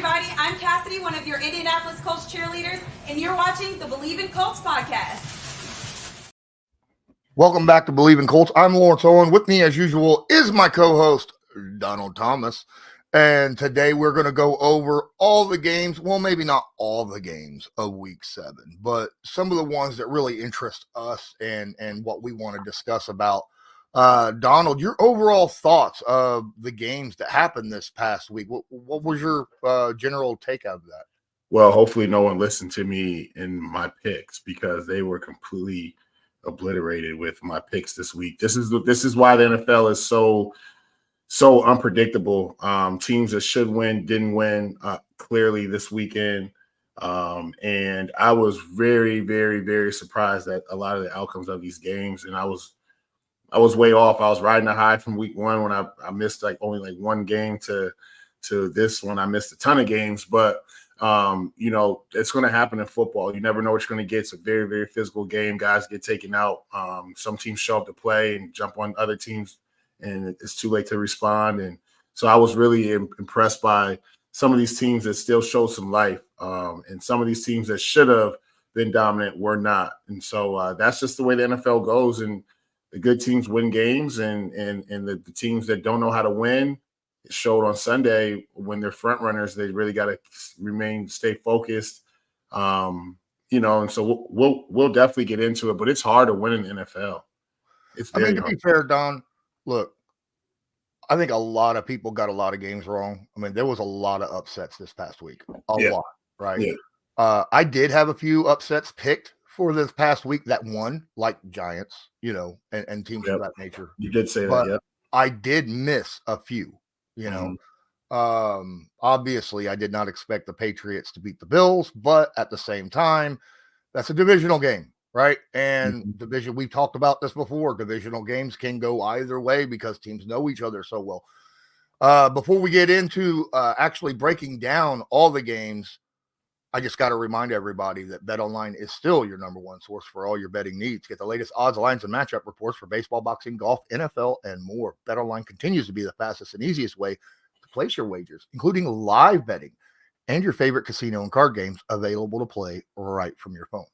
everybody. I'm Cassidy, one of your Indianapolis Colts cheerleaders, and you're watching the Believe in Colts podcast. Welcome back to Believe in Colts. I'm Lawrence Owen. With me, as usual, is my co-host, Donald Thomas. And today we're going to go over all the games. Well, maybe not all the games of Week 7, but some of the ones that really interest us and what we want to discuss about. Donald, your overall thoughts of the games that happened this past week. What was your general take out of that? Well, hopefully no one listened to me in my picks because they were completely obliterated with my picks this week. This is why the NFL is so unpredictable. Teams that should win didn't win clearly this weekend. And I was very, very, very surprised at a lot of the outcomes of these games. And I was way off. I was riding a high from week 1 when I missed only one game to this one. I missed a ton of games, but it's going to happen in football. You never know what you're going to get. It's a very, very physical game. Guys get taken out. Some teams show up to play and jump on other teams, and it's too late to respond. And so I was really impressed by some of these teams that still show some life, and some of these teams that should have been dominant were not. And so that's just the way the NFL goes. And the good teams win games, and the teams that don't know how to win, it showed on Sunday when they're front runners. They really got to stay focused, and so we'll definitely get into it. But it's hard to win in the NFL. It's very hard. To be fair, Don, look, I think a lot of people got a lot of games wrong. I mean, there was a lot of upsets this past week, a lot, right? Yeah. I did have a few upsets picked for this past week that won, like Giants, and teams of that nature. You did say but that, yeah. I did miss a few. Obviously I did not expect the Patriots to beat the Bills, but at the same time, that's a divisional game, right? And division, we've talked about this before. Divisional games can go either way because teams know each other so well. Before we get into actually breaking down all the games, I just got to remind everybody that BetOnline is still your number one source for all your betting needs. Get the latest odds, lines, and matchup reports for baseball, boxing, golf, NFL, and more. BetOnline continues to be the fastest and easiest way to place your wagers, including live betting and your favorite casino and card games available to play right from your phone.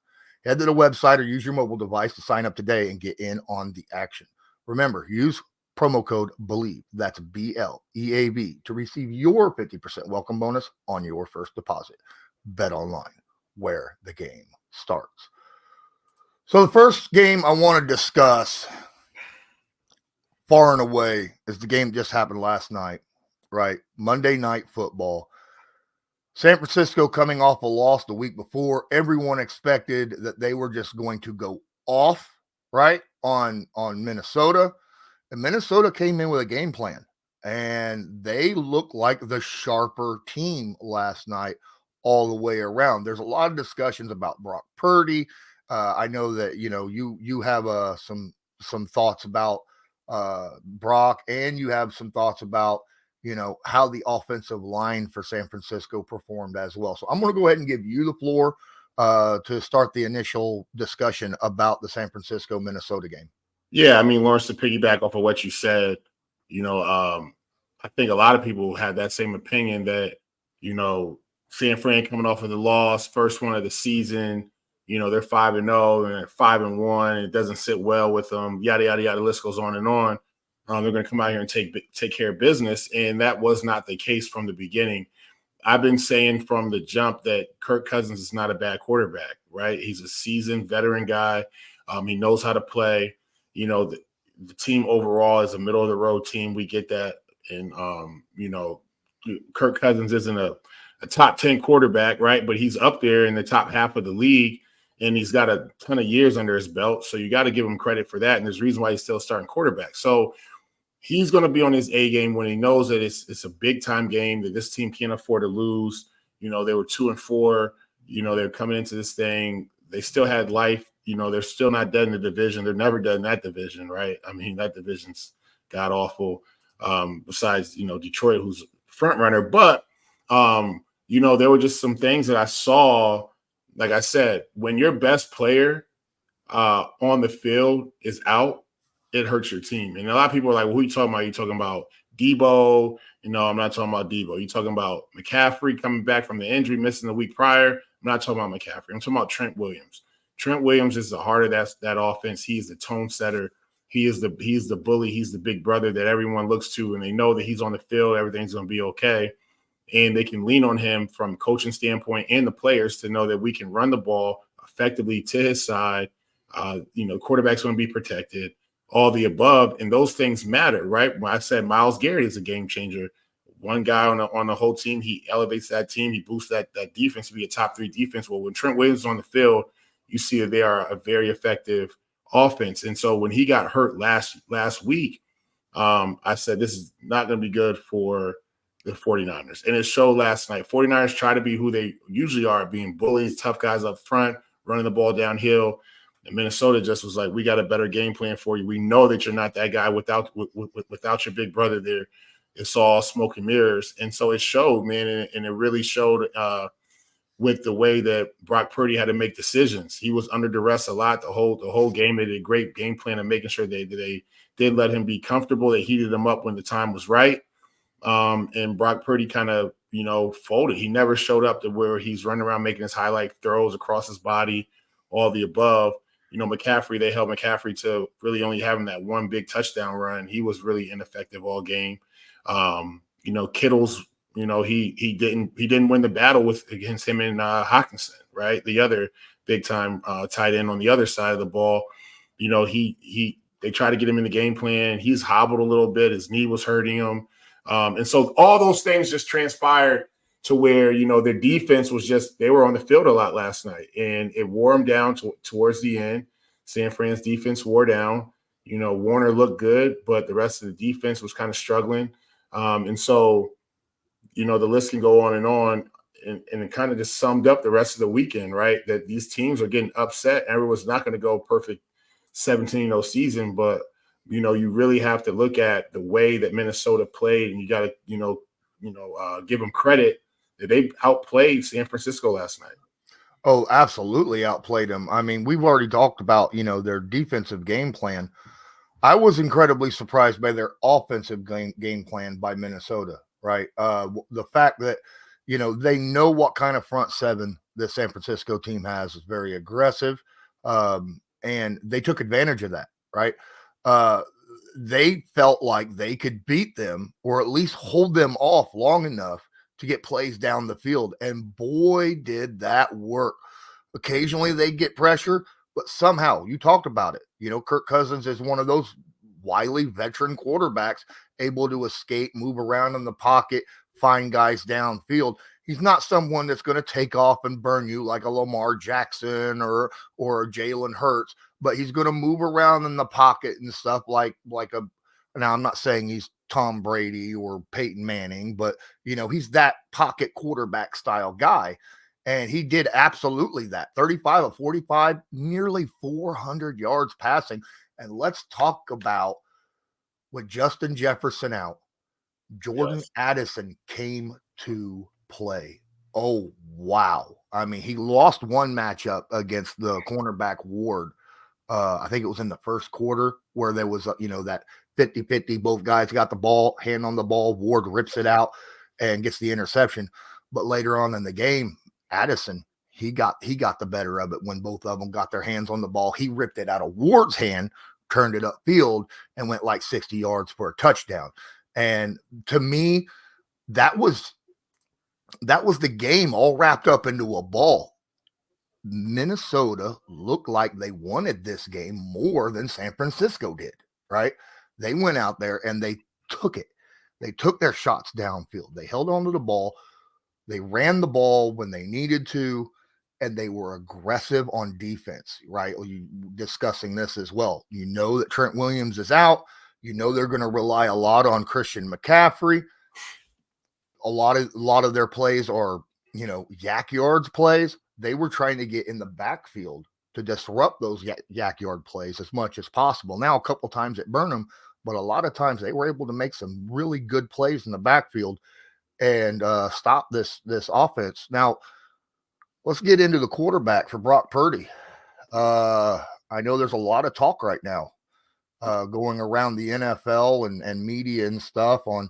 Head to the website or use your mobile device to sign up today and get in on the action. Remember, use promo code BELIEVE, that's BLEAV, to receive your 50% welcome bonus on your first deposit. BetOnline, where the game starts. So the first game I want to discuss far and away is the game that just happened last night, right? Monday Night Football. San Francisco coming off a loss the week before. Everyone expected that they were just going to go off, right, on Minnesota. And Minnesota came in with a game plan, and they looked like the sharper team last night all the way around. There's a lot of discussions about Brock Purdy. I know that you have some thoughts about Brock, and you have some thoughts about how the offensive line for San Francisco performed as well. So I'm going to go ahead and give you the floor to start the initial discussion about the San Francisco Minnesota game. Yeah, I mean, Lawrence, to piggyback off of what you said, I think a lot of people had that same opinion that San Fran coming off of the loss, first one of the season, they're 5-0 and 5-1. It doesn't sit well with them. Yada yada yada. The list goes on and on. They're going to come out here and take care of business, and that was not the case from the beginning. I've been saying from the jump that Kirk Cousins is not a bad quarterback, right? He's a seasoned veteran guy. He knows how to play. The team overall is a middle of the road team. We get that, and Kirk Cousins isn't a top 10 quarterback, right? But he's up there in the top half of the league, and he's got a ton of years under his belt. So you got to give him credit for that. And there's a reason why he's still starting quarterback. So he's going to be on his A game when he knows that it's a big time game, that this team can't afford to lose. They were 2-4. They're coming into this thing. They still had life. They're still not dead in the division. They're never dead in that division, right? I mean, that division's god awful. Besides, Detroit, who's front runner. But there were just some things that I saw. Like I said, when your best player on the field is out, it hurts your team. And a lot of people are like, well, who are you talking about? Are you talking about Debo? I'm not talking about Debo. You're talking about McCaffrey coming back from the injury, missing the week prior. I'm not talking about McCaffrey. I'm talking about Trent Williams. Trent Williams is the heart of that offense. He is the tone setter. He is the bully. He's the big brother that everyone looks to, and they know that he's on the field. Everything's going to be okay. And they can lean on him from coaching standpoint and the players to know that we can run the ball effectively to his side. Quarterback's going to be protected, all the above. And those things matter, right? When I said Myles Garrett is a game changer, one guy on the whole team, he elevates that team. He boosts that defense to be a top 3 defense. Well, when Trent Williams is on the field, you see that they are a very effective offense. And so when he got hurt last week, I said this is not going to be good for the 49ers. And it showed last night. 49ers try to be who they usually are, being bullies, tough guys up front, running the ball downhill. And Minnesota just was like, we got a better game plan for you. We know that you're not that guy without your big brother there. It's all smoke and mirrors. And so it showed, man, and it really showed with the way that Brock Purdy had to make decisions. He was under duress a lot the whole game. They did a great game plan of making sure they did let him be comfortable. They heated him up when the time was right. And Brock Purdy kind of, folded. He never showed up to where he's running around making his highlight throws across his body, all the above. McCaffrey, they held McCaffrey to really only having that one big touchdown run. He was really ineffective all game. Kittle's, he didn't win the battle against him and Hockenson, right? The other big time tight end on the other side of the ball. They tried to get him in the game plan. He's hobbled a little bit. His knee was hurting him. And so all those things just transpired to where, their defense was they were on the field a lot last night, and it wore them down towards the end. San Fran's defense wore down. Warner looked good, but the rest of the defense was kind of struggling. And so, the list can go on, and it kind of just summed up the rest of the weekend, right? That these teams are getting upset. Everyone's not going to go perfect 17-0 season, but you really have to look at the way that Minnesota played, and you got to, give them credit that they outplayed San Francisco last night. Oh, absolutely outplayed them. I mean, we've already talked about, their defensive game plan. I was incredibly surprised by their offensive game plan by Minnesota, right? The fact that, they know what kind of front seven the San Francisco team has is very aggressive. And they took advantage of that, right? They felt like they could beat them or at least hold them off long enough to get plays down the field. And boy, did that work. Occasionally they get pressure, but somehow, you talked about it. Kirk Cousins is one of those wily veteran quarterbacks, able to escape, move around in the pocket, find guys downfield. He's not someone that's going to take off and burn you like a Lamar Jackson or a Jalen Hurts, but he's going to move around in the pocket and stuff like now I'm not saying he's Tom Brady or Peyton Manning, but he's that pocket quarterback style guy. And he did absolutely that. 35 of 45, nearly 400 yards passing. And let's talk about with Justin Jefferson out, Jordan Addison came to play. Oh, wow. I mean, he lost one matchup against the cornerback Ward. I think it was in the first quarter where there was, that 50-50. Both guys got the ball, hand on the ball. Ward rips it out and gets the interception. But later on in the game, Addison, he got the better of it when both of them got their hands on the ball. He ripped it out of Ward's hand, turned it upfield, and went like 60 yards for a touchdown. And to me, that was the game all wrapped up into a ball. Minnesota looked like they wanted this game more than San Francisco did, right? They went out there and they took it. They took their shots downfield. They held on to the ball. They ran the ball when they needed to, and they were aggressive on defense, right? You discussing this as well. That Trent Williams is out. They're going to rely a lot on Christian McCaffrey. A lot of their plays are, yak yards plays. They were trying to get in the backfield to disrupt those yak yard plays as much as possible. Now, a couple times it burned them, but a lot of times they were able to make some really good plays in the backfield and stop this offense. Now, let's get into the quarterback for Brock Purdy. I know there's a lot of talk right now going around the NFL and media and stuff on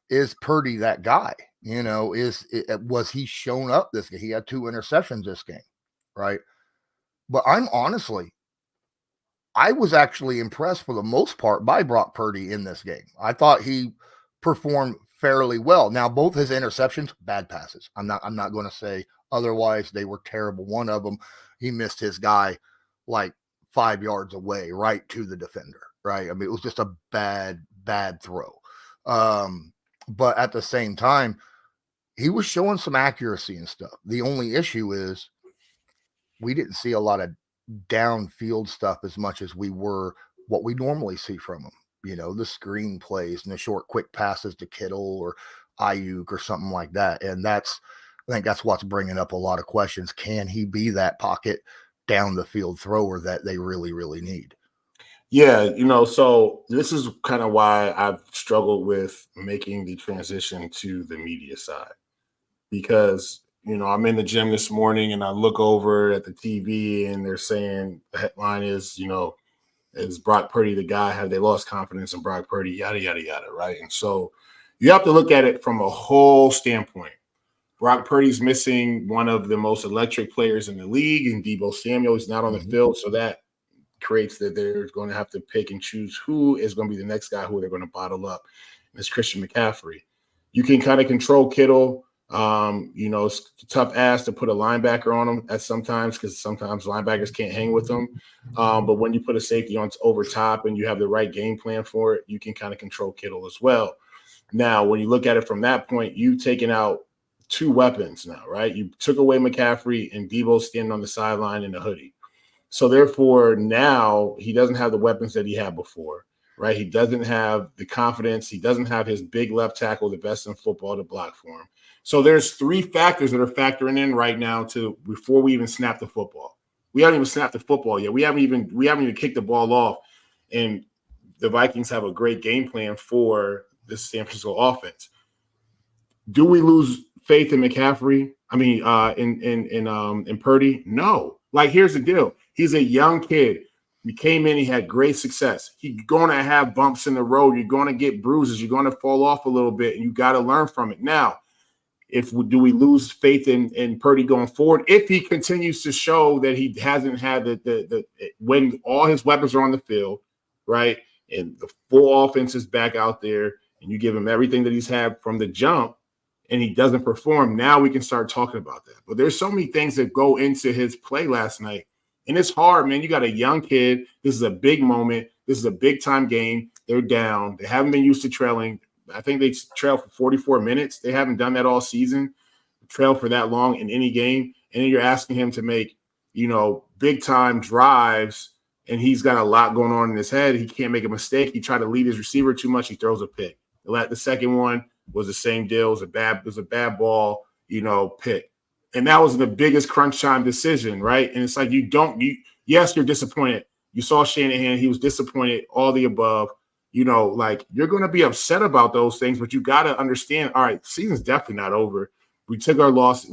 is Purdy that guy? Was he shown up this game? He had 2 interceptions this game, right? But I was actually impressed for the most part by Brock Purdy in this game. I thought he performed fairly well. Now, both his interceptions, bad passes. I'm not going to say otherwise. They were terrible. One of them, he missed his guy like 5 yards away, right to the defender, right? I mean, it was just a bad throw. But at the same time, he was showing some accuracy and stuff. The only issue is we didn't see a lot of downfield stuff as much as we were what we normally see from him. The screen plays and the short, quick passes to Kittle or Ayuk or something like that. And I think that's what's bringing up a lot of questions. Can he be that pocket down the field thrower that they really, really need? Yeah, so this is kind of why I've struggled with making the transition to the media side, because I'm in the gym this morning and I look over at the TV and they're saying the headline is, is Brock Purdy the guy? Have they lost confidence in Brock Purdy? Yada, yada, yada, right? And so you have to look at it from a whole standpoint. Brock Purdy's missing one of the most electric players in the league, and Deebo Samuel is not on the field, so that creates that they're going to have to pick and choose who is going to be the next guy who they're going to bottle up. And it's Christian McCaffrey. You can kind of control Kittle. It's tough ass to put a linebacker on him at sometimes, because sometimes linebackers can't hang with them. But when you put a safety on over top and you have the right game plan for it, you can kind of control Kittle as well. Now, when you look at it from that point, you've taken out 2 weapons now, right? You took away McCaffrey and Deebo standing on the sideline in a hoodie. So therefore, now he doesn't have the weapons that he had before, right? He doesn't have the confidence. He doesn't have his big left tackle, the best in football, to block for him. So there's 3 factors that are factoring in right now before we even snap the football. We haven't even snapped the football yet. We haven't even kicked the ball off. And the Vikings have a great game plan for this San Francisco offense. Do we lose faith in McCaffrey? I mean, in Purdy? No. Like, here's the deal. He's a young kid. He came in, he had great success. He's going to have bumps in the road. You're going to get bruises. You're going to fall off a little bit, and you got to learn from it. Now, do we lose faith in Purdy going forward? If he continues to show that he hasn't had when all his weapons are on the field, right, and the full offense is back out there, and you give him everything that he's had from the jump, and he doesn't perform, now we can start talking about that. But there's so many things that go into his play last night. And it's hard, man. You got a young kid. This is a big moment. This is a big-time game. They're down. They haven't been used to trailing. I think they trailed for 44 minutes. They haven't done that all season, trail for that long in any game. And then you're asking him to make, big-time drives, and he's got a lot going on in his head. He can't make a mistake. He tried to lead his receiver too much. He throws a pick. The second one was the same deal. It was a bad ball, pick. And that was the biggest crunch time decision, right? And it's like yes, you're disappointed. You saw Shanahan, he was disappointed, all the above. You're going to be upset about those things, but you got to understand, all right, the season's definitely not over. We took our loss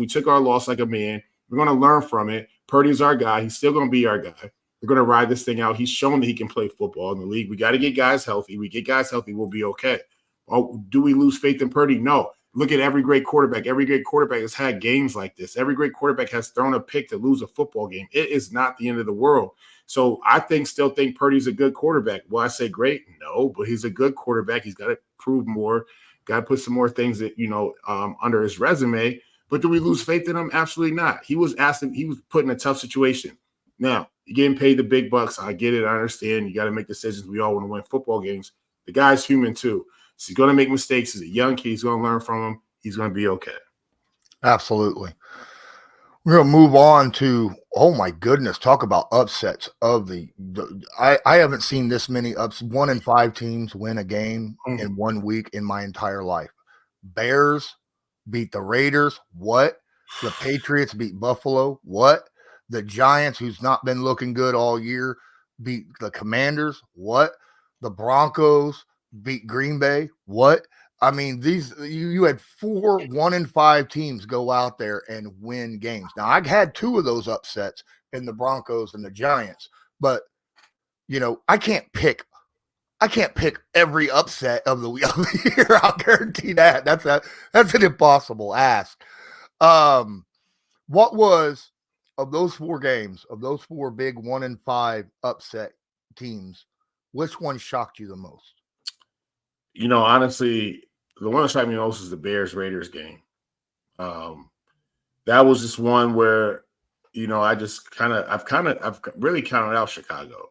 like a man. We're going to learn from it. Purdy's our guy. He's still going to be our guy. We're going to ride this thing out. He's shown that he can play football in the league. We got to get guys healthy. We get guys healthy, we'll be okay. Oh, do we lose faith in Purdy? No. Look at every great quarterback. Every great quarterback has had games like this. Every great quarterback has thrown a pick to lose a football game. It is not the end of the world. So I still think Purdy's a good quarterback. Will I say great? No, but he's a good quarterback. He's got to prove more. Got to put some more things that, under his resume. But do we lose faith in him? Absolutely not. He was put in a tough situation. Now, you're getting paid the big bucks. I get it. I understand. You got to make decisions. We all want to win football games. The guy's human too. So he's going to make mistakes. He's a young kid. He's going to learn from him. He's going to be okay. Absolutely. We're going to move on to, oh my goodness, talk about upsets of I haven't seen this many 1-5 teams win a game in 1 week in my entire life. Bears beat the Raiders. What? The Patriots beat Buffalo. What? The Giants, who's not been looking good all year, beat the Commanders. What? The Broncos beat Green Bay. What? I mean, you had 4 1-5 teams go out there and win games. Now, I had 2 of those upsets in the Broncos and the Giants, but I can't pick I can't pick every upset of the year. I'll guarantee that. That's an impossible ask. What was of those 4 games, of those 4 big 1-5 upset teams, which one shocked you the most? Honestly, the one that shocked me most is the Bears-Raiders game. That was just one where, I've really counted out Chicago.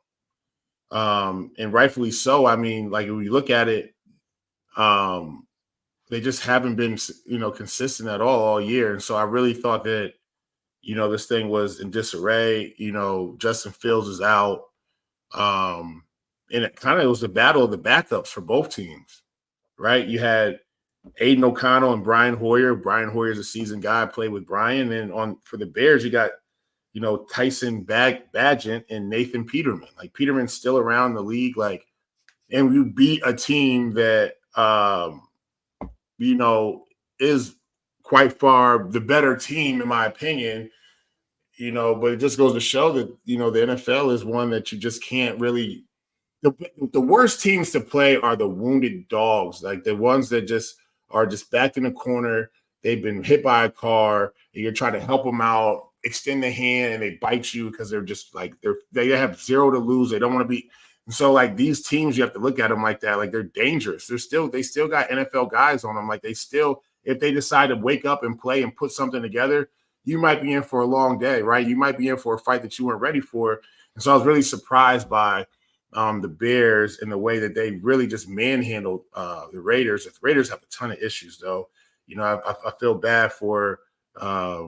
And rightfully so. I mean, like when you look at it, they just haven't been, consistent at all year. And so I really thought that, this thing was in disarray. Justin Fields is out. And it was the battle of the backups for both teams, right? You had Aiden O'Connell and Brian Hoyer. Brian Hoyer's a seasoned guy, played with Brian. And for the Bears, you got, Tyson Bagent and Nathan Peterman. Like Peterman's still around the league. Like, and you beat a team that, is quite far the better team, in my opinion, but it just goes to show that, the NFL is one that you just can't really. The worst teams to play are the wounded dogs, like the ones that just are just backed in the corner. They've been hit by a car, and you're trying to help them out, extend the hand, and they bite you because they're just like they have 0 to lose. They don't want to be. And so, like these teams, you have to look at them like that. Like they're dangerous. They still got NFL guys on them. Like they still, if they decide to wake up and play and put something together, you might be in for a long day, right? You might be in for a fight that you weren't ready for. And so I was really surprised by the Bears and the way that they really just manhandled the Raiders. The Raiders have a ton of issues, though. I feel bad for, I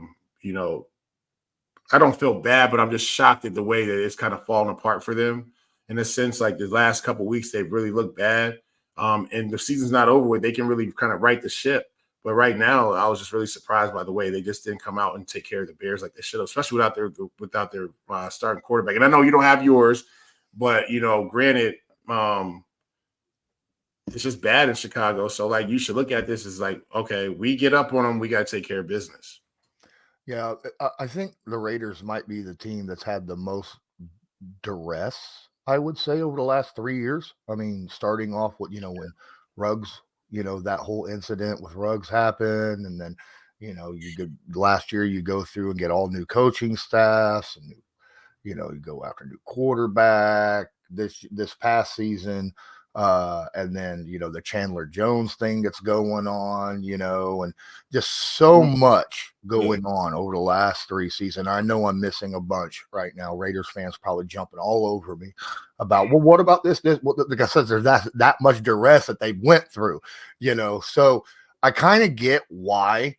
don't feel bad, but I'm just shocked at the way that it's kind of fallen apart for them. In a sense, like the last couple of weeks, they've really looked bad. And the season's not over with. They can really kind of right the ship. But right now, I was just really surprised by the way they just didn't come out and take care of the Bears like they should have, especially without their starting quarterback. And I know you don't have yours, but granted, it's just bad in Chicago. So like you should look at this as like, okay, we get up on them, we got to take care of business. Yeah, I think the Raiders might be the team that's had the most duress, I would say, over the last 3 years. I mean, starting off with, when Ruggs, that whole incident with Ruggs happened. And then, last year you go through and get all new coaching staffs and, you go after new quarterback this past season. And then, the Chandler Jones thing that's going on, and just so much going on over the last 3 seasons. I know I'm missing a bunch right now. Raiders fans probably jumping all over me about, well, what about this? Like I said, there's that much duress that they went through, so I kind of get why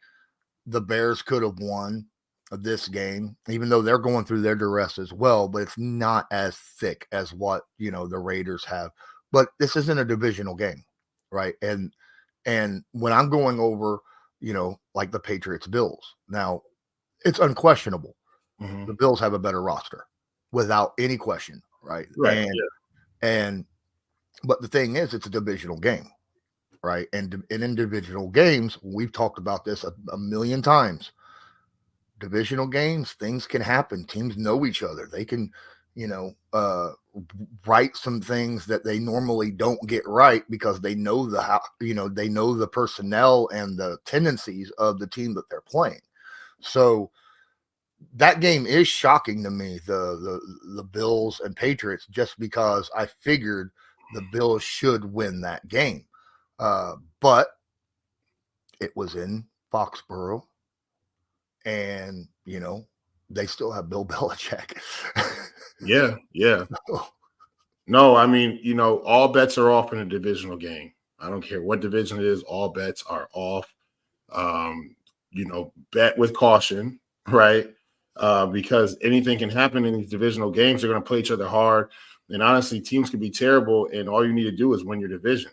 the Bears could have won this game, even though they're going through their duress as well, but it's not as thick as what, the Raiders have. But this isn't a divisional game, right? And when I'm going over, like the Patriots Bills, now it's unquestionable. Mm-hmm. The Bills have a better roster without any question, right? Right. But the thing is, it's a divisional game, right? And in divisional games, we've talked about this a million times. Divisional games, things can happen. Teams know each other. They can, write some things that they normally don't get right because they know they know the personnel and the tendencies of the team that they're playing. So that game is shocking to me, the Bills and Patriots, just because I figured the Bills should win that game. But it was in Foxborough, and they still have Bill Belichick. Yeah. No, I mean, all bets are off in a divisional game. I don't care what division it is, all bets are off. Bet with caution, right? Because anything can happen in these divisional games. They're going to play each other hard. And honestly, teams can be terrible, and all you need to do is win your division,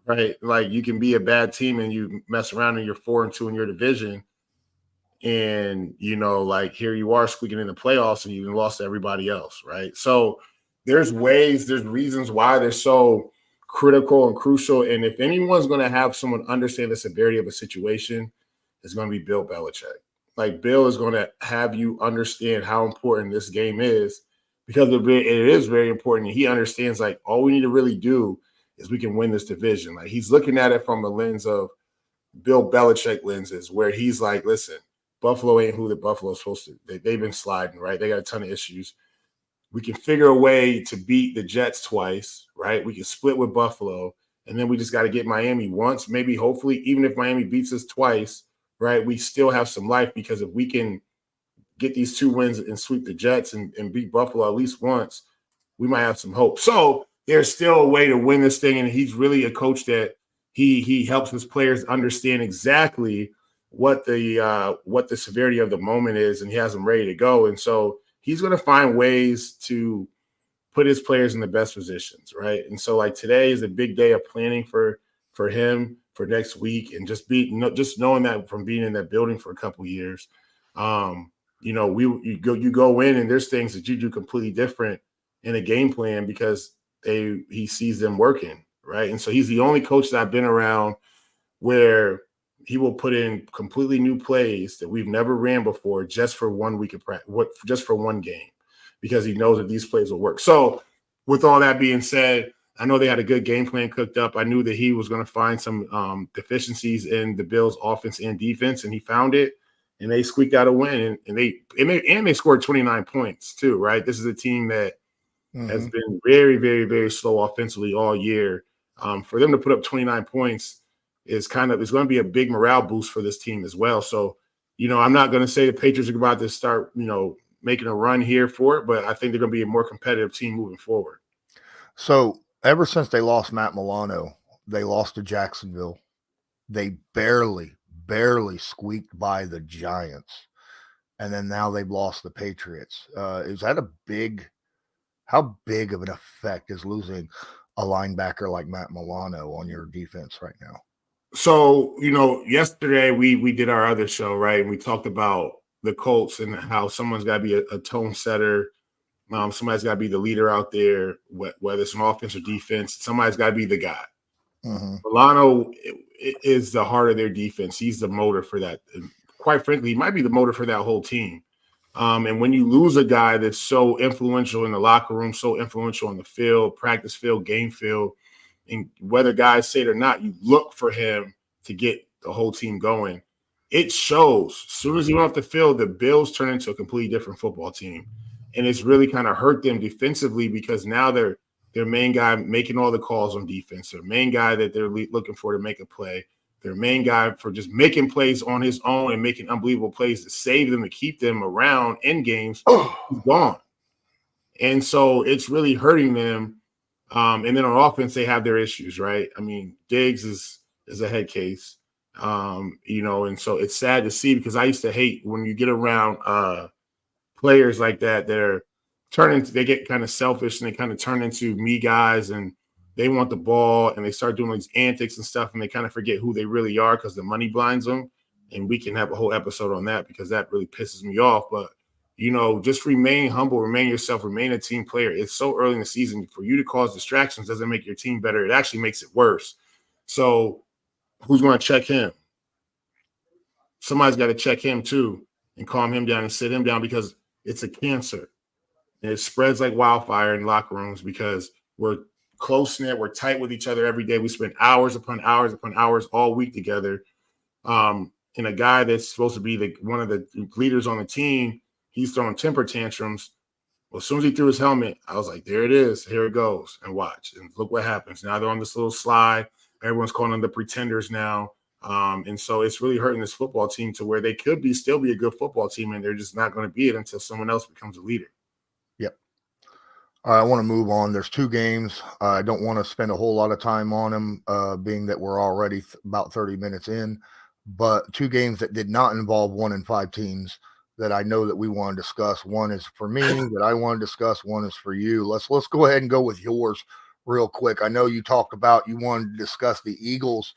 right? Like you can be a bad team and you mess around and you're 4-2 in your division. And, like here you are squeaking in the playoffs and you lost to everybody else, right? So there's reasons why they're so critical and crucial. And if anyone's going to have someone understand the severity of a situation, it's going to be Bill Belichick. Like Bill is going to have you understand how important this game is because it is very important. He understands like all we need to really do is we can win this division. Like he's looking at it from a lens of Bill Belichick lenses, where he's like, listen, Buffalo ain't who the Buffalo's supposed to. They've been sliding, right? They got a ton of issues. We can figure a way to beat the Jets twice, right? We can split with Buffalo, and then we just got to get Miami once, maybe, hopefully, even if Miami beats us twice, right? We still have some life, because if we can get these 2 wins and sweep the Jets and beat Buffalo at least once, we might have some hope. So there's still a way to win this thing, and he's really a coach that he helps his players understand exactly what the severity of the moment is, and he has them ready to go. And so he's going to find ways to put his players in the best positions, right? And so like today is a big day of planning for him for next week, and just knowing that from being in that building for a couple of years, you go in and there's things that you do completely different in a game plan because he sees them working, right? And so he's the only coach that I've been around where he will put in completely new plays that we've never ran before just for 1 week of practice, just for one game, because he knows that these plays will work. So with all that being said, I know they had a good game plan cooked up. I knew that he was going to find some deficiencies in the Bills' offense and defense, and he found it, and they squeaked out a win. And they scored 29 points too, right? This is a team that has been very, very, very slow offensively all year. For them to put up 29 points is going to be a big morale boost for this team as well. So, I'm not going to say the Patriots are about to start, making a run here for it, but I think they're going to be a more competitive team moving forward. So ever since they lost Matt Milano, they lost to Jacksonville. They barely squeaked by the Giants. And then now they've lost the Patriots. Is that how big of an effect is losing a linebacker like Matt Milano on your defense right now? So, yesterday we did our other show, right? And we talked about the Colts and how someone's got to be a tone setter. Somebody's got to be the leader out there, whether it's an offense or defense. Somebody's got to be the guy. Milano is the heart of their defense. He's the motor for that. And quite frankly, he might be the motor for that whole team. And when you lose a guy that's so influential in the locker room, so influential on the field, practice field, game field, and whether guys say it or not, you look for him to get the whole team going. It shows. As soon as he went off the field, the Bills turn into a completely different football team. And it's really kind of hurt them defensively, because now their main guy making all the calls on defense, their main guy that they're looking for to make a play, their main guy for just making plays on his own and making unbelievable plays to save them, to keep them around in games, is gone. And so it's really hurting them. And then on offense, they have their issues, right? I mean, Diggs is a head case, and so it's sad to see, because I used to hate when you get around players like that. They get kind of selfish, and they kind of turn into me guys, and they want the ball, and they start doing these antics and stuff, and they kind of forget who they really are because the money blinds them. And we can have a whole episode on that, because that really pisses me off. But just remain humble, remain yourself, remain a team player. It's so early in the season. For you to cause distractions doesn't make your team better. It actually makes it worse. So who's going to check him? Somebody's got to check him too and calm him down and sit him down, because it's a cancer. And it spreads like wildfire in locker rooms, because we're close-knit. We're tight with each other every day. We spend hours upon hours upon hours all week together. And a guy that's supposed to be one of the leaders on the team, he's throwing temper tantrums. Well, as soon as he threw his helmet, I was like, there it is. Here it goes. And watch. And look what happens. Now they're on this little slide. Everyone's calling them the pretenders now. And so it's really hurting this football team to where they could still be a good football team, and they're just not going to be it until someone else becomes a leader. Yep. I want to move on. There's 2 games. I don't want to spend a whole lot of time on them, being that we're already about 30 minutes in. But 2 games that did not involve 1-5 teams that I know that we want to discuss. One is for me that I want to discuss. One is for you. Let's go ahead and go with yours real quick. I know you talked about you wanted to discuss the Eagles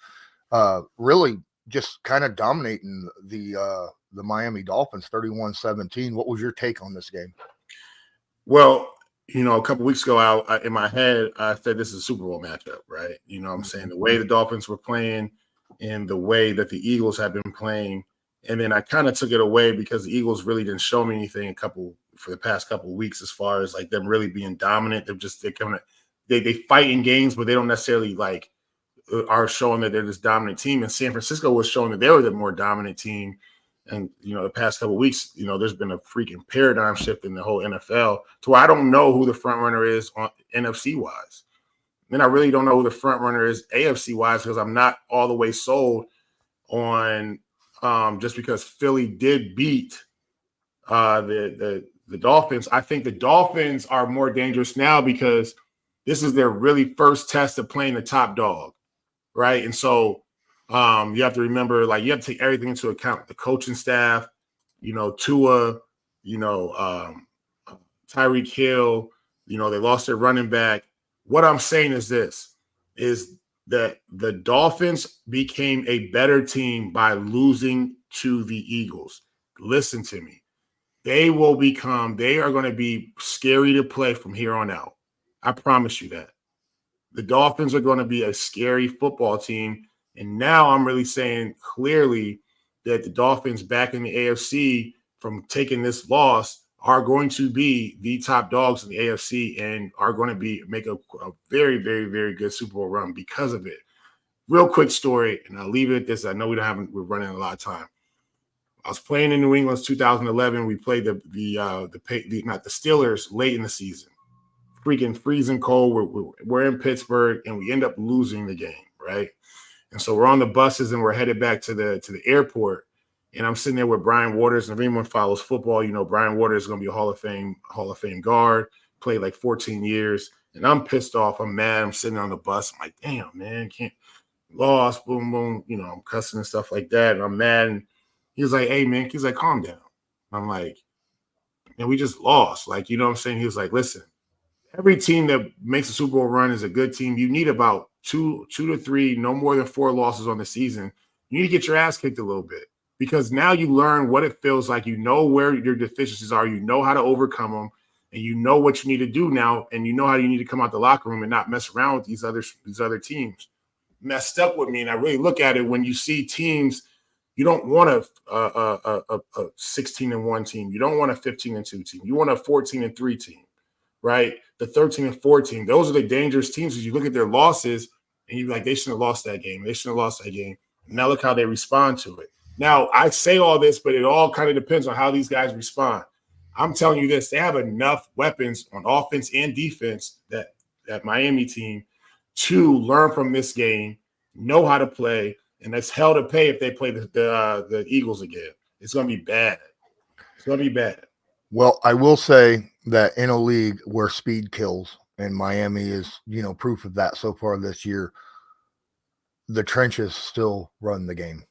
really just kind of dominating the Miami Dolphins 31-17. What was your take on this game? Well, a couple weeks ago, in my head, I said this is a Super Bowl matchup, right? I'm saying the way the Dolphins were playing and the way that the Eagles have been playing. And then I kind of took it away because the Eagles really didn't show me anything a for the past couple of weeks as far as like them really being dominant. They fight in games, but they don't necessarily like are showing that they're this dominant team. And San Francisco was showing that they were the more dominant team. And, the past couple of weeks, there's been a freaking paradigm shift in the whole NFL to where I don't know who the front runner is on NFC wise. And I really don't know who the front runner is AFC wise, because I'm not all the way sold on just because Philly did beat the Dolphins. I think the Dolphins are more dangerous now because this is their really first test of playing the top dog, right? And so you have to remember, like, you have to take everything into account. The coaching staff, Tua, Tyreek Hill, they lost their running back. What I'm saying is this, is that the Dolphins became a better team by losing to the Eagles. Listen to me. They are going to be scary to play from here on out. I promise you that. The Dolphins are going to be a scary football team. And now I'm really saying clearly that the Dolphins back in the AFC from taking this loss are going to be the top dogs in the AFC and are going to make a very, very, very good Super Bowl run because of it. Real quick story, and I'll leave it at this. I know we're running a lot of time. I was playing in New England 2011. We played the Steelers late in the season. Freaking freezing cold. We're in Pittsburgh, and we end up losing the game, right? And so we're on the buses, and we're headed back to the airport. And I'm sitting there with Brian Waters. And if anyone follows football, Brian Waters is going to be a Hall of Fame guard. Played like 14 years. And I'm pissed off. I'm mad. I'm sitting on the bus. I'm like, damn, man, lost, boom, boom. I'm cussing and stuff like that. And I'm mad. And he was like, hey, man, he's like, calm down. I'm like, man, we just lost. Like, you know what I'm saying? He was like, listen, every team that makes a Super Bowl run is a good team. You need about two to three, no more than 4 losses on the season. You need to get your ass kicked a little bit. Because now you learn what it feels like. You know where your deficiencies are. You know how to overcome them. And you know what you need to do now. And you know how you need to come out the locker room and not mess around with these other teams. Messed up with me. And I really look at it when you see teams, you don't want a 16-1 team. You don't want a 15-2 team. You want a 14-3 team, right? The 13-4 team. Those are the dangerous teams. As you look at their losses and you're like, they shouldn't have lost that game. They shouldn't have lost that game. Now look how they respond to it. Now, I say all this, but it all kind of depends on how these guys respond. I'm telling you this, they have enough weapons on offense and defense, that Miami team, to learn from this game, know how to play, and that's hell to pay if they play the Eagles again. It's going to be bad. It's going to be bad. Well, I will say that in a league where speed kills, and Miami is, proof of that so far this year, the trenches still run the game,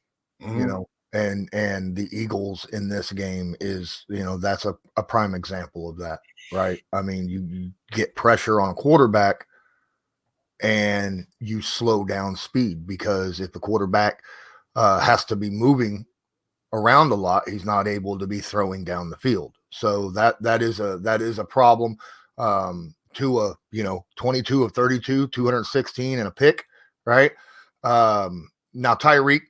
And the Eagles in this game is, that's a prime example of that, right? I mean, you get pressure on a quarterback and you slow down speed, because if the quarterback has to be moving around a lot, he's not able to be throwing down the field. So that is a problem. Tua, 22 of 32, 216 and a pick, right? Now Tyreek,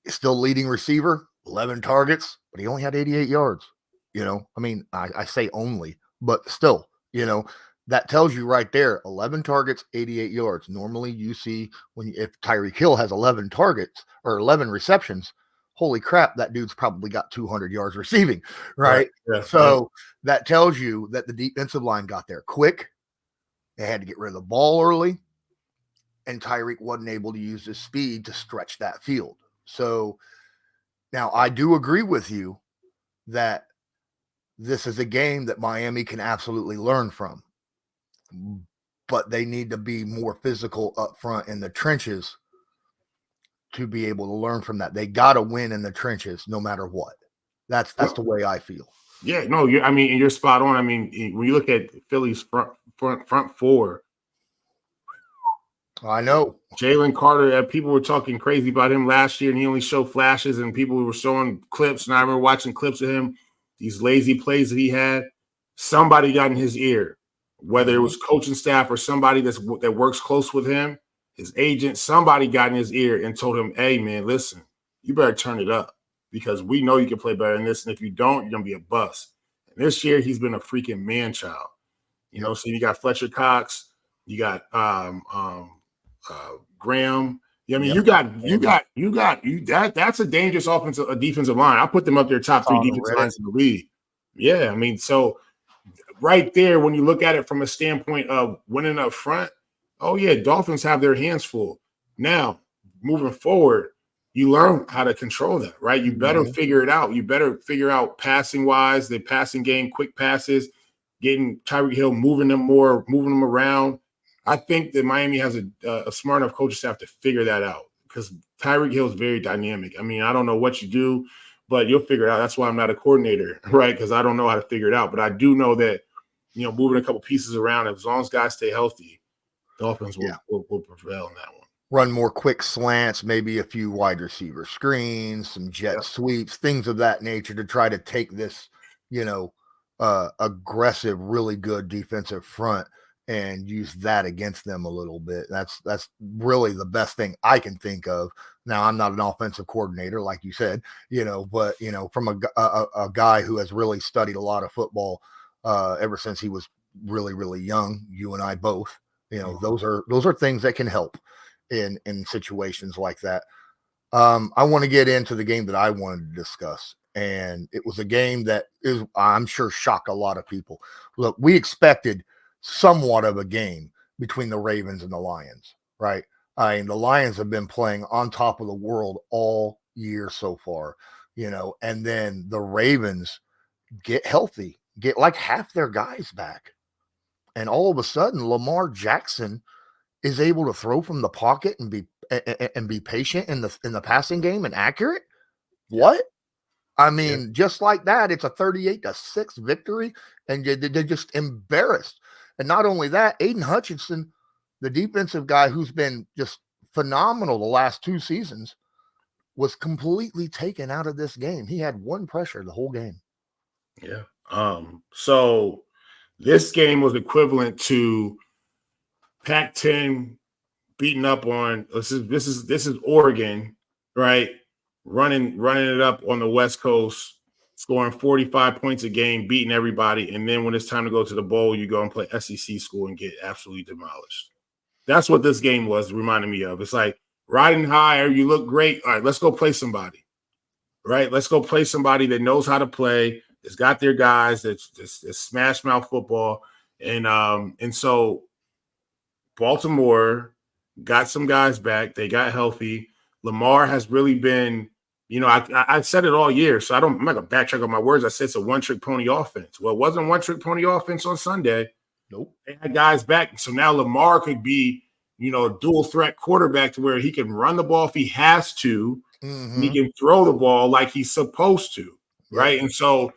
still leading receiver, 11 targets, but he only had 88 yards. I say only, but still, that tells you right there, 11 targets, 88 yards. Normally you see if Tyreek Hill has 11 targets or 11 receptions, holy crap, that dude's probably got 200 yards receiving, right? Yeah. So that tells you that the defensive line got there quick. They had to get rid of the ball early, and Tyreek wasn't able to use his speed to stretch that field. So now I do agree with you that this is a game that Miami can absolutely learn from, but they need to be more physical up front in the trenches to be able to learn from that. They got to win in the trenches no matter what. That's the way I feel. Yeah, no, and you're spot on. I mean, when you look at Philly's front four, I know Jalen Carter, people were talking crazy about him last year, and he only showed flashes, and people were showing clips. And I remember watching clips of him, these lazy plays that he had. Somebody got in his ear, whether it was coaching staff or somebody that works close with him, his agent. Somebody got in his ear and told him, "Hey, man, listen, you better turn it up, because we know you can play better than this, and if you don't, you're gonna be a bust." And This year, he's been a freaking man-child. You know, so you got Fletcher Cox, you got Graham. Yeah, I mean, that's a dangerous defensive line. I put them up there top 3 defensive lines in the league. Yeah, I mean, so right there, when you look at it from a standpoint of winning up front, oh yeah, Dolphins have their hands full. Now, moving forward, you learn how to control that, right? You better figure it out. You better figure out passing wise, the passing game, quick passes, getting Tyreek Hill, moving them around. I think that Miami has a smart enough coaching staff to figure that out because Tyreek Hill is very dynamic. I mean, I don't know what you do, but you'll figure it out. That's why I'm not a coordinator, right? Because I don't know how to figure it out. But I do know that, you know, moving a couple pieces around, as long as guys stay healthy, Dolphins will prevail in that one. Run more quick slants, maybe a few wide receiver screens, some jet sweeps, things of that nature to try to take this, you know, aggressive, really good defensive front and use that against them a little bit. That's really the best thing I can think of. Now, I'm not an offensive coordinator, like you said, you know, but, you know, from a guy who has really studied a lot of football ever since he was really, really young, you and I both, you know, those are things that can help in situations like that. I want to get into the game that I wanted to discuss. And it was a game that is, I'm sure, shocked a lot of people. Look, we expected somewhat of a game between the Ravens and the Lions, right? The Lions have been playing on top of the world all year so far, you know, and then the Ravens get healthy, get like half their guys back. And all of a sudden, Lamar Jackson is able to throw from the pocket and be patient in the passing game and accurate. What? I mean, just like that, it's a 38-6 victory, and they're just embarrassed. And not only that, Aiden Hutchinson, the defensive guy who's been just phenomenal the last 2 seasons, was completely taken out of this game. He had 1 pressure the whole game. Yeah. So this game was equivalent to Pac-10 beating up on this is Oregon, right? Running it up on the West Coast, scoring 45 points a game, beating everybody, and then when it's time to go to the bowl, you go and play SEC school and get absolutely demolished. That's what this game was reminding me of. It's like riding high, you look great. All right, let's go play somebody. Right? Let's go play somebody that knows how to play, that's got their guys, that's smash mouth football. And so Baltimore got some guys back. They got healthy. Lamar has really been, you know, I said it all year, so I'm not going to backtrack on my words. I said it's a one-trick pony offense. Well, it wasn't a one-trick pony offense on Sunday. Nope. They had guys back. So now Lamar could be, you know, a dual threat quarterback to where he can run the ball if he has to. And he can throw the ball like he's supposed to, right? And so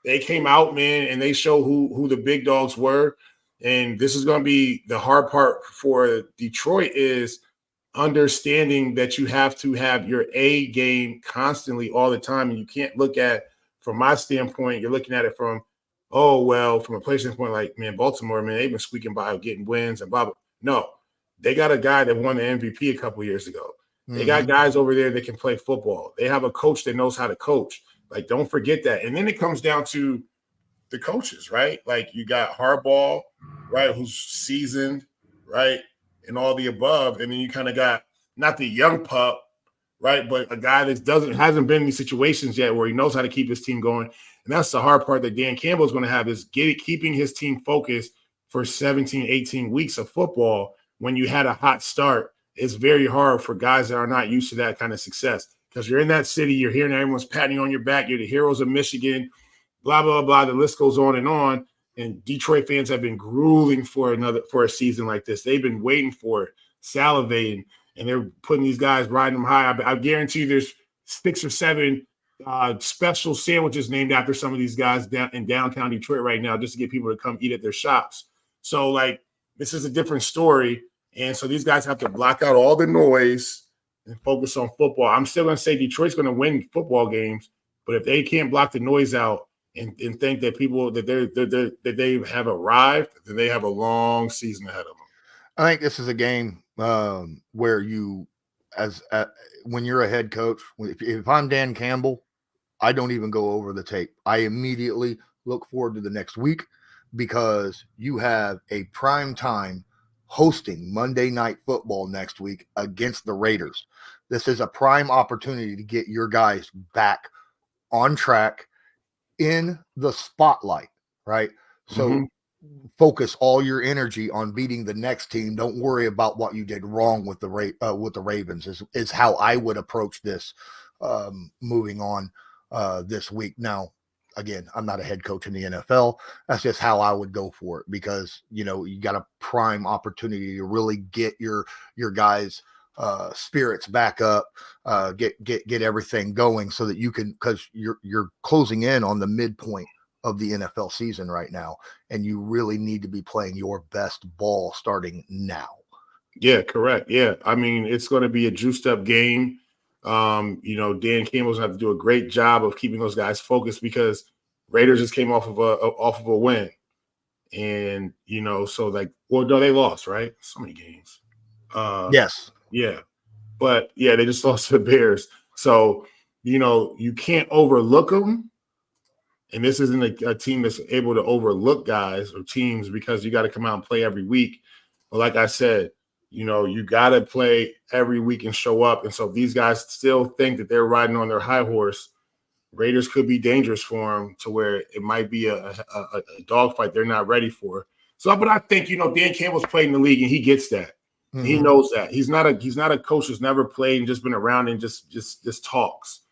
they came out, man, and they show who the big dogs were. And this is going to be the hard part for Detroit is understanding that you have to have your A game constantly all the time. And you can't look at, from my standpoint, you're looking at it from, oh, well, from a player standpoint, like, man, Baltimore, man, they've been squeaking by getting wins and blah, blah. No, they got a guy that won the MVP a couple of years ago. They got guys over there that can play football. They have a coach that knows how to coach. Like, don't forget that. And then it comes down to the coaches, right? Like, you got Harbaugh, right, who's seasoned, right, and all the above. And then you kind of got not the young pup, right, but a guy that hasn't been in these situations yet where he knows how to keep his team going. And that's the hard part that Dan Campbell is going to have is keeping his team focused for 17, 18 weeks of football when you had a hot start. It's very hard for guys that are not used to that kind of success because you're in that city, you're hearing everyone's patting you on your back, you're the heroes of Michigan, blah, blah, blah. The list goes on. And Detroit fans have been grueling for a season like this. They've been waiting for it, salivating, and they're putting these guys, riding them high. I guarantee you there's 6 or 7 special sandwiches named after some of these guys down in downtown Detroit right now just to get people to come eat at their shops. So, like, this is a different story. And so these guys have to block out all the noise and focus on football. I'm still going to say Detroit's going to win football games, but if they can't block the noise out and think that people that they have arrived, then they have a long season ahead of them. I think this is a game where you, when you're a head coach, if I'm Dan Campbell, I don't even go over the tape. I immediately look forward to the next week because you have a prime time hosting Monday Night Football next week against the Raiders. This is a prime opportunity to get your guys back on track in the spotlight, right? So focus all your energy on beating the next team. Don't worry about what you did wrong with the Ravens. Is how I would approach this moving on this week. Now, again, I'm not a head coach in the NFL. That's just how I would go for it because you got a prime opportunity to really get your guys' spirits back up, get everything going so that you can, because you're closing in on the midpoint of the NFL season right now, and you really need to be playing your best ball starting now. Yeah, correct. Yeah, I mean, it's going to be a juiced up game. Dan Campbell's going to have to do a great job of keeping those guys focused because Raiders just came off of a win, and so no, they lost, right? So many games. Yes. Yeah, but yeah, they just lost to the Bears. So you can't overlook them. And this isn't a team that's able to overlook guys or teams because you got to come out and play every week. But like I said, you got to play every week and show up. And so if these guys still think that they're riding on their high horse, Raiders could be dangerous for them to where it might be a dogfight they're not ready for. So, but I think, Dan Campbell's played in the league and he gets that. Mm-hmm. He knows that. He's not a coach who's never played and just been around and just talks.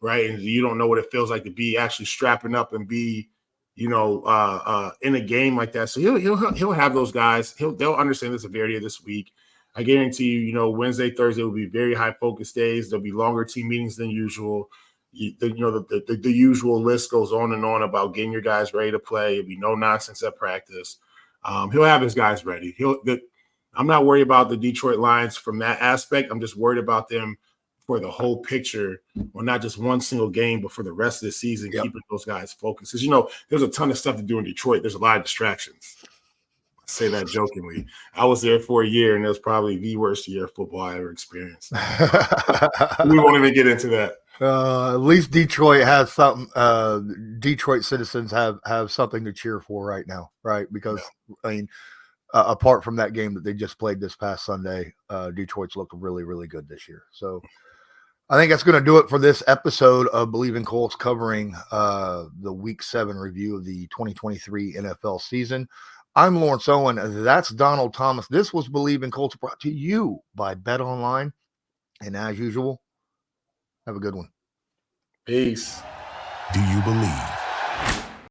Right. And you don't know what it feels like to be actually strapping up and be, in a game like that. So he'll have those guys. They'll understand the severity of this week. I guarantee you, Wednesday, Thursday will be very high focus days. There'll be longer team meetings than usual. The usual list goes on and on about getting your guys ready to play. It'll be no nonsense at practice. He'll have his guys ready. I'm not worried about the Detroit Lions from that aspect. I'm just worried about them for the whole picture, or not just one single game, but for the rest of the season, keeping those guys focused. Because, there's a ton of stuff to do in Detroit. There's a lot of distractions. I say that jokingly. I was there for a year, and it was probably the worst year of football I ever experienced. We won't even get into that. At least Detroit has something. Detroit citizens have something to cheer for right now, right? Because, apart from that game that they just played this past Sunday, Detroit's looked really, really good this year. So I think that's going to do it for this episode of Believe in Colts, covering the Week 7 review of the 2023 NFL season. I'm Lawrence Owen. That's Donald Thomas. This was Believe in Colts, brought to you by Bet Online. And as usual, have a good one. Peace. Do you believe?